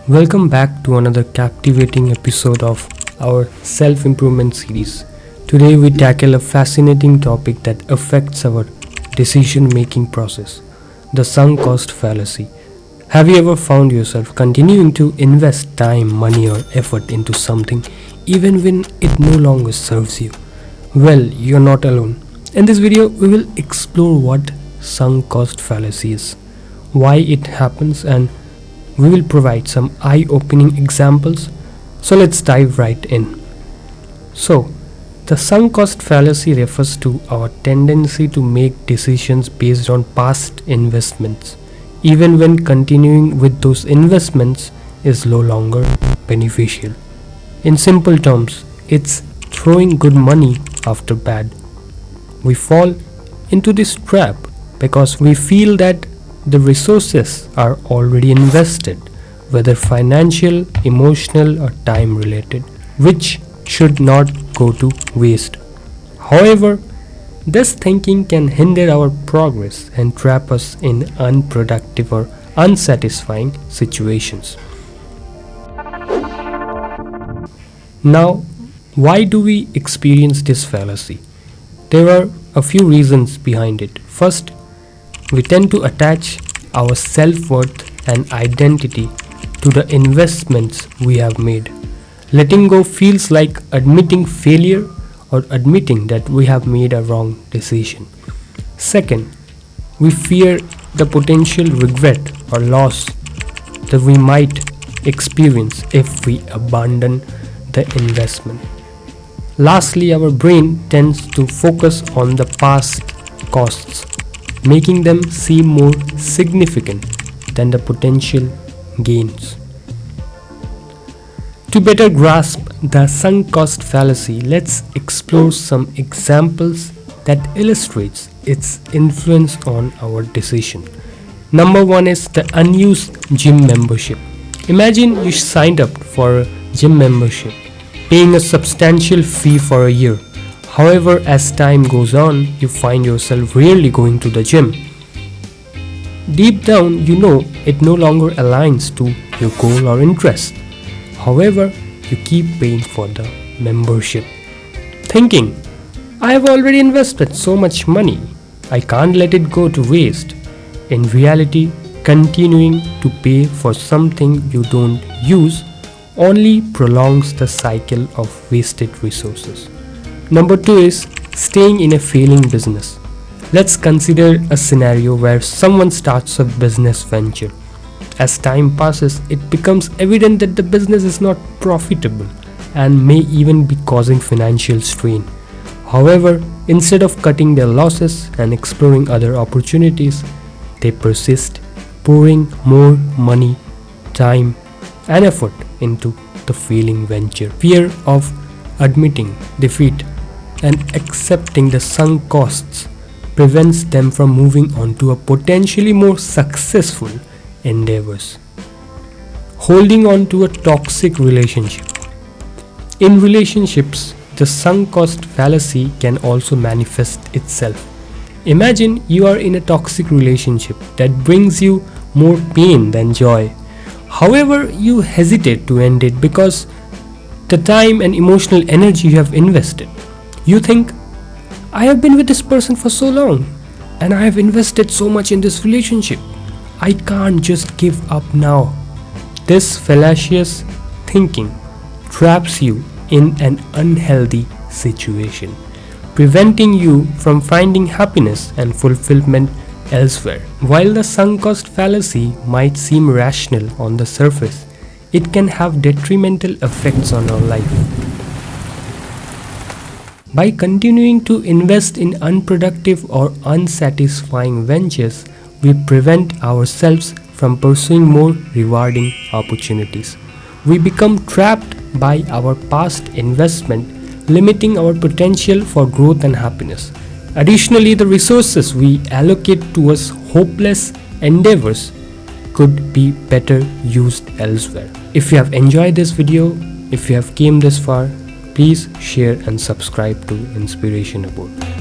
Welcome back to another captivating episode of our self-improvement series. Today we tackle a fascinating topic that affects our decision-making process, the sunk cost fallacy. Have you ever found yourself continuing to invest time, money or effort into something even when it no longer serves you? Well, you're not alone. In this video, we will explore what sunk cost fallacy is, why it happens, and we will provide some eye-opening examples. So let's dive right in. So, the sunk cost fallacy refers to our tendency to make decisions based on past investments, even when continuing with those investments is no longer beneficial. In simple terms, it's throwing good money after bad. We fall into this trap because we feel that the resources are already invested, whether financial, emotional or time related, which should not go to waste. However, this thinking can hinder our progress and trap us in unproductive or unsatisfying situations. Now, why do we experience this fallacy? There are a few reasons behind it. First, we tend to attach our self-worth and identity to the investments we have made. Letting go feels like admitting failure or admitting that we have made a wrong decision. Second, we fear the potential regret or loss that we might experience if we abandon the investment. Lastly, our brain tends to focus on the past costs, making them seem more significant than the potential gains. To better grasp the sunk cost fallacy, let's explore some examples that illustrates its influence on our decision. Number one is the unused gym membership. Imagine you signed up for a gym membership, paying a substantial fee for a year. However, as time goes on, you find yourself rarely going to the gym. Deep down, you know it no longer aligns to your goal or interest. However, you keep paying for the membership, thinking, I have already invested so much money, I can't let it go to waste. In reality, continuing to pay for something you don't use only prolongs the cycle of wasted resources. Number two is staying in a failing business. Let's consider a scenario where someone starts a business venture. As time passes, it becomes evident that the business is not profitable and may even be causing financial strain. However, instead of cutting their losses and exploring other opportunities, they persist, pouring more money, time, and effort into the failing venture. Fear of admitting defeat and accepting the sunk costs prevents them from moving on to a potentially more successful endeavors. Holding on to a toxic relationship. In relationships, the sunk cost fallacy can also manifest itself. Imagine you are in a toxic relationship that brings you more pain than joy. However, you hesitate to end it because the time and emotional energy you have invested. You think, I have been with this person for so long and I have invested so much in this relationship. I can't just give up now. This fallacious thinking traps you in an unhealthy situation, preventing you from finding happiness and fulfillment elsewhere. While the sunk cost fallacy might seem rational on the surface, it can have detrimental effects on our life. By continuing to invest in unproductive or unsatisfying ventures, we prevent ourselves from pursuing more rewarding opportunities. We become trapped by our past investment, limiting our potential for growth and happiness. Additionally, the resources we allocate towards hopeless endeavors could be better used elsewhere. If you have enjoyed this video, if you have came this far, please share and subscribe to Inspiration Abode.